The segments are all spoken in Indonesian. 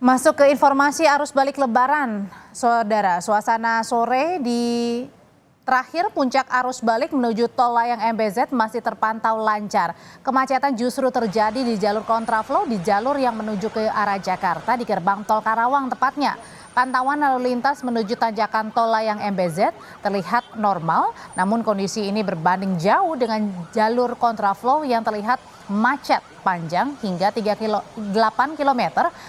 Masuk ke informasi arus balik Lebaran, Saudara. Suasana sore di terakhir puncak arus balik menuju tol layang MBZ masih terpantau lancar. Kemacetan justru terjadi di jalur kontraflow di jalur yang menuju ke arah Jakarta di gerbang tol Karawang tepatnya. Pantauan lalu lintas menuju tanjakan tol layang MBZ terlihat normal, namun kondisi ini berbanding jauh dengan jalur kontraflow yang terlihat macet panjang hingga 8 km,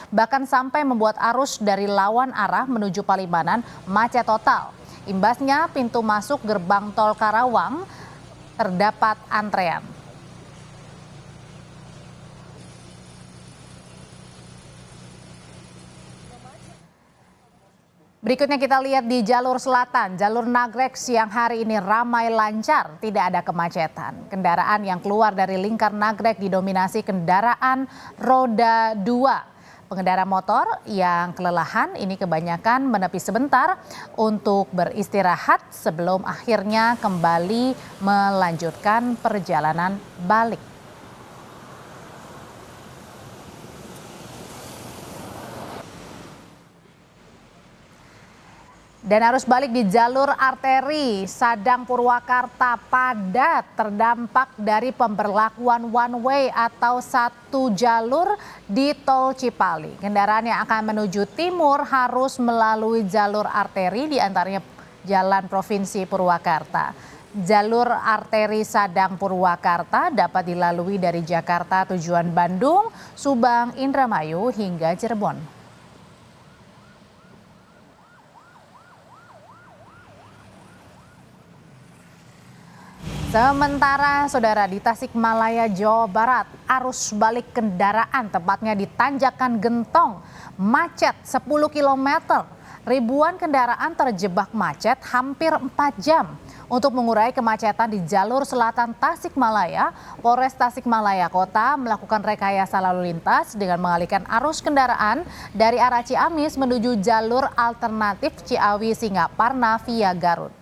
bahkan sampai membuat arus dari lawan arah menuju Palimanan macet total. Imbasnya pintu masuk gerbang tol Karawang terdapat antrean. Berikutnya kita lihat di jalur selatan, jalur Nagrek siang hari ini ramai lancar, tidak ada kemacetan. Kendaraan yang keluar dari lingkar Nagrek didominasi kendaraan roda 2. Pengendara motor yang kelelahan ini kebanyakan menepi sebentar untuk beristirahat sebelum akhirnya kembali melanjutkan perjalanan balik. Dan arus balik di jalur arteri Sadang Purwakarta padat terdampak dari pemberlakuan one way atau satu jalur di tol Cipali. Kendaraan yang akan menuju timur harus melalui jalur arteri di antaranya Jalan Provinsi Purwakarta. Jalur arteri Sadang Purwakarta dapat dilalui dari Jakarta tujuan Bandung, Subang, Indramayu hingga Cirebon. Sementara Saudara di Tasikmalaya, Jawa Barat, arus balik kendaraan tepatnya di Tanjakan Gentong macet 10 km. Ribuan kendaraan terjebak macet hampir 4 jam. Untuk mengurai kemacetan di jalur selatan Tasikmalaya, Polres Tasikmalaya Kota melakukan rekayasa lalu lintas dengan mengalihkan arus kendaraan dari arah Ciamis menuju jalur alternatif Ciawi Singaparna via Garut.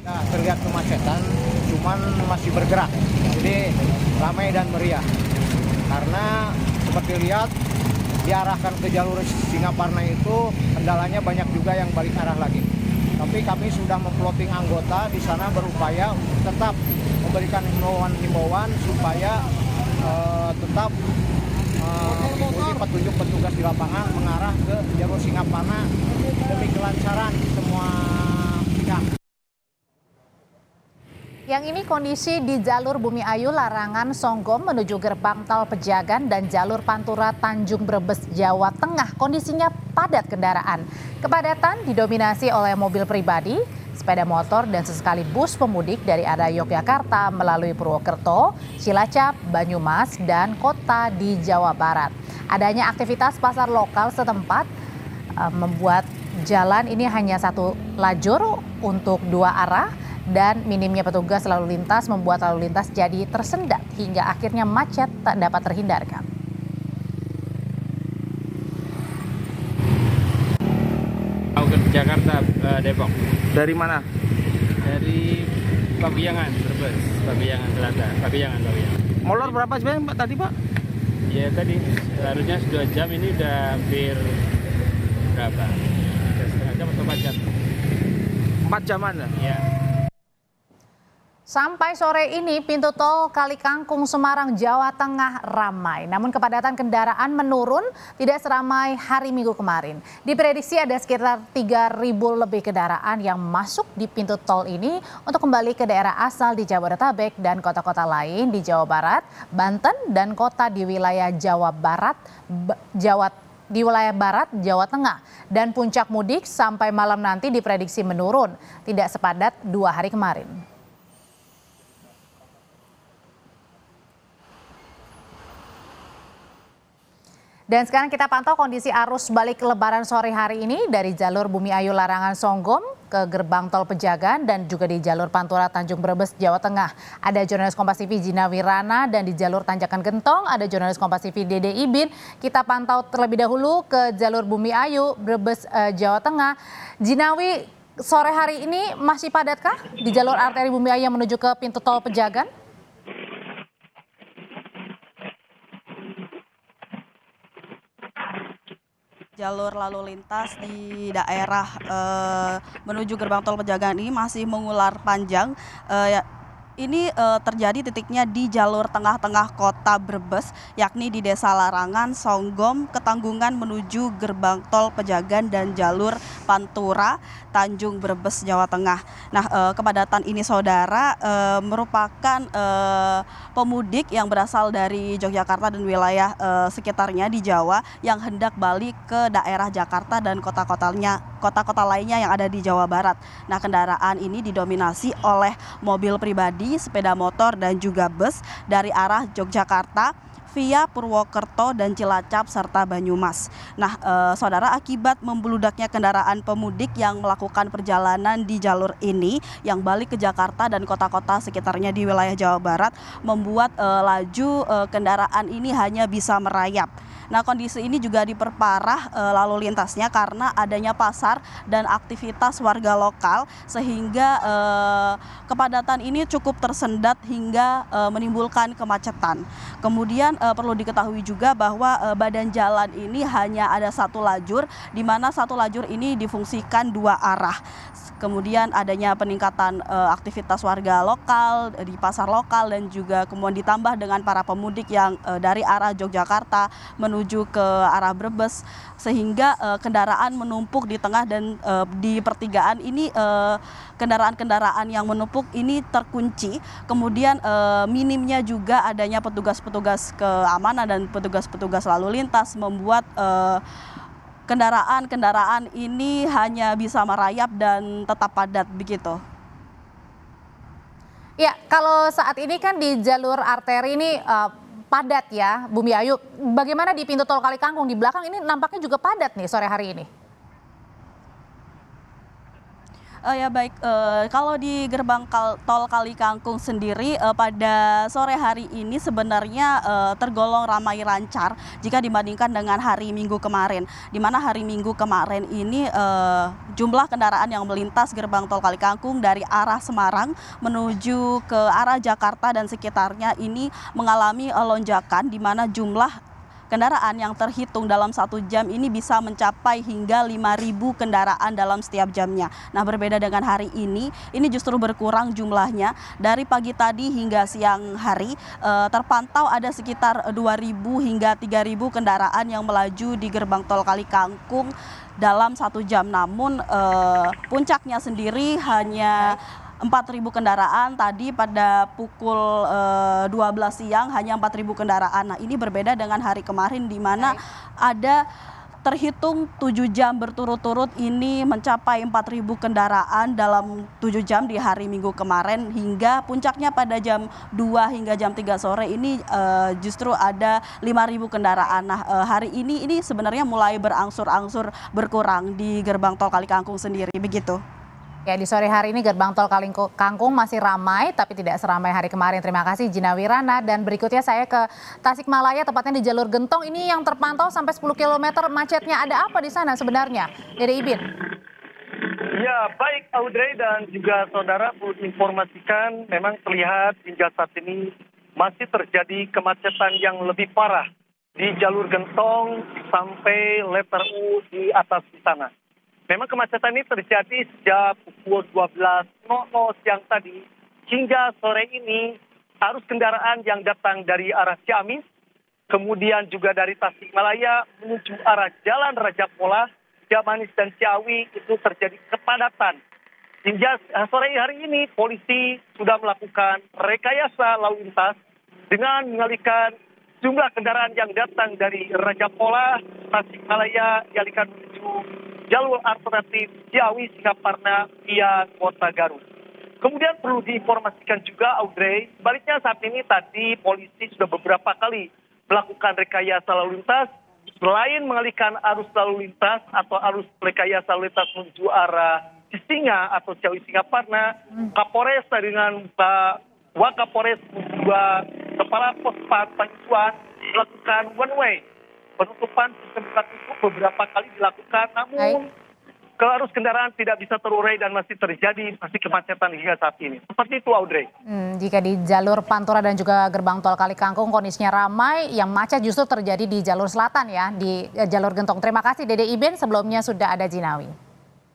Terlihat kemacetan, cuman masih bergerak, jadi ramai dan meriah. Karena seperti lihat diarahkan ke jalur Singaparna itu kendalanya banyak juga yang balik arah lagi. Tapi kami sudah memploting anggota di sana berupaya untuk tetap memberikan himbauan supaya tetap mengikuti petunjuk petugas di lapangan mengarah ke jalur Singaparna demi kelancaran semua pihak. Yang ini kondisi di jalur Bumi Ayu Larangan Songgom menuju gerbang tol Pejagan dan jalur Pantura Tanjung Brebes Jawa Tengah kondisinya padat kendaraan. Kepadatan didominasi oleh mobil pribadi, sepeda motor dan sesekali bus pemudik dari arah Yogyakarta melalui Purwokerto, Cilacap, Banyumas dan kota di Jawa Barat. Adanya aktivitas pasar lokal setempat membuat jalan ini hanya satu lajur untuk dua arah. Dan minimnya petugas lalu lintas membuat lalu lintas jadi tersendat hingga akhirnya macet tak dapat terhindarkan. Mau ke Jakarta, Depok. Dari mana? Dari Pabiangan, Brebes, Pabiangan Selatan, Pabiangan. Molor berapa sebenarnya Pak tadi Pak? Ya tadi harusnya 2 jam, ini udah hampir berapa? Udah setengah jam atau 4 jam? 4 jaman ya? Ya. Sampai sore ini pintu tol Kalikangkung Semarang Jawa Tengah ramai. Namun kepadatan kendaraan menurun tidak seramai hari Minggu kemarin. Diprediksi ada sekitar 3.000 lebih kendaraan yang masuk di pintu tol ini untuk kembali ke daerah asal di Jabodetabek dan kota-kota lain di Jawa Barat, Banten dan kota di wilayah Jawa Barat, Jawa Tengah. Dan puncak mudik sampai malam nanti diprediksi menurun, tidak sepadat 2 hari kemarin. Dan sekarang kita pantau kondisi arus balik Lebaran sore hari ini dari jalur Bumi Ayu Larangan Songgom ke gerbang tol Pejagan dan juga di jalur Pantura Tanjung Brebes Jawa Tengah. Ada jurnalis Kompas TV Gina Wirana dan di jalur Tanjakan Gentong ada jurnalis Kompas TV Dede Ibin. Kita pantau terlebih dahulu ke jalur Bumi Ayu Brebes Jawa Tengah. Jinawi, sore hari ini masih padatkah di jalur arteri Bumi Ayu yang menuju ke pintu tol Pejagan? Jalur lalu lintas di daerah menuju gerbang tol Pejagaan ini masih mengular panjang. Ini terjadi titiknya di jalur tengah-tengah kota Brebes, yakni di Desa Larangan, Songgom, Ketanggungan menuju gerbang tol Pejagan dan jalur Pantura, Tanjung Brebes, Jawa Tengah. Nah, kepadatan ini saudara merupakan pemudik yang berasal dari Yogyakarta dan wilayah sekitarnya di Jawa yang hendak balik ke daerah Jakarta dan kota-kota lainnya yang ada di Jawa Barat. Nah, kendaraan ini didominasi oleh mobil pribadi, sepeda motor dan juga bus dari arah Yogyakarta via Purwokerto dan Cilacap serta Banyumas. Nah, saudara, akibat membeludaknya kendaraan pemudik yang melakukan perjalanan di jalur ini yang balik ke Jakarta dan kota-kota sekitarnya di wilayah Jawa Barat membuat laju kendaraan ini hanya bisa merayap. Nah, kondisi ini juga diperparah lalu lintasnya karena adanya pasar dan aktivitas warga lokal sehingga kepadatan ini cukup tersendat hingga menimbulkan kemacetan. Kemudian perlu diketahui juga bahwa badan jalan ini hanya ada satu lajur, di mana satu lajur ini difungsikan dua arah. Kemudian adanya peningkatan aktivitas warga lokal di pasar lokal dan juga kemudian ditambah dengan para pemudik yang dari arah Yogyakarta menuju ke arah Brebes sehingga kendaraan menumpuk di tengah dan di pertigaan ini kendaraan-kendaraan yang menumpuk ini terkunci. Kemudian minimnya juga adanya petugas-petugas keamanan dan petugas-petugas lalu lintas membuat kendaraan-kendaraan ini hanya bisa merayap dan tetap padat begitu. Ya, kalau saat ini kan di jalur arteri ini padat ya, Bumi Ayu. Bagaimana di pintu tol Kali Kangkung di belakang ini nampaknya juga padat nih sore hari ini? Ya baik, kalau di gerbang tol Kali Kangkung sendiri pada sore hari ini sebenarnya tergolong ramai lancar jika dibandingkan dengan hari Minggu kemarin. Di mana hari Minggu kemarin ini jumlah kendaraan yang melintas gerbang tol Kali Kangkung dari arah Semarang menuju ke arah Jakarta dan sekitarnya ini mengalami lonjakan di mana jumlah kendaraan yang terhitung dalam 1 jam ini bisa mencapai hingga 5.000 kendaraan dalam setiap jamnya. Nah, berbeda dengan hari ini justru berkurang jumlahnya. Dari pagi tadi hingga siang hari terpantau ada sekitar 2.000 hingga 3.000 kendaraan yang melaju di gerbang tol Kali Kangkung dalam 1 jam. Namun puncaknya sendiri hanya 4.000 kendaraan tadi pada pukul 12 siang hanya 4.000 kendaraan. Nah, ini berbeda dengan hari kemarin di mana ada terhitung 7 jam berturut-turut ini mencapai 4.000 kendaraan dalam 7 jam di hari Minggu kemarin hingga puncaknya pada jam 2 hingga jam 3 sore ini justru ada 5.000 kendaraan. Nah, hari ini sebenarnya mulai berangsur-angsur berkurang di gerbang tol Kali Kangkung sendiri begitu. Ya, di sore hari ini gerbang tol Kali Kangkung masih ramai, tapi tidak seramai hari kemarin. Terima kasih Gina Wirana. Dan berikutnya saya ke Tasikmalaya, tepatnya di jalur Gentong. Ini yang terpantau sampai 10 km macetnya. Ada apa di sana sebenarnya, Dede Ibin? Ya, baik Audrey dan juga saudara, perlu informasikan memang terlihat hingga saat ini masih terjadi kemacetan yang lebih parah di jalur Gentong sampai letter U di atas di sana. Memang kemacetan ini terjadi sejak pukul 12.00 siang tadi hingga sore ini. Arus kendaraan yang datang dari arah Ciamis, kemudian juga dari Tasikmalaya menuju arah Jalan Raja Pola, Ciamis dan Ciawi itu terjadi kepadatan. Hingga sore hari ini polisi sudah melakukan rekayasa lalu lintas dengan mengalihkan jumlah kendaraan yang datang dari Raja Pola, Tasikmalaya dialihkan menuju jalur alternatif Ciawi Singaparna via Kota Garut. Kemudian perlu diinformasikan juga Audrey, sebaliknya saat ini tadi polisi sudah beberapa kali melakukan rekayasa lalu lintas. Selain mengalihkan arus lalu lintas atau arus rekayasa lalu lintas menuju arah Cisinga atau Ciawi Singaparna, Kapolres dengan Pak Wakapolres juga Kepala Pos Pantauan melakukan one way. Penutupan sistem itu beberapa kali dilakukan, namun arus kendaraan tidak bisa terurai dan masih kemacetan hingga saat ini. Seperti itu, Audrey. Jika di jalur Pantura dan juga gerbang tol Kali Kangkung kondisinya ramai, yang macet justru terjadi di jalur selatan ya, di jalur Gentong. Terima kasih Dede Iben, sebelumnya sudah ada Jinawi.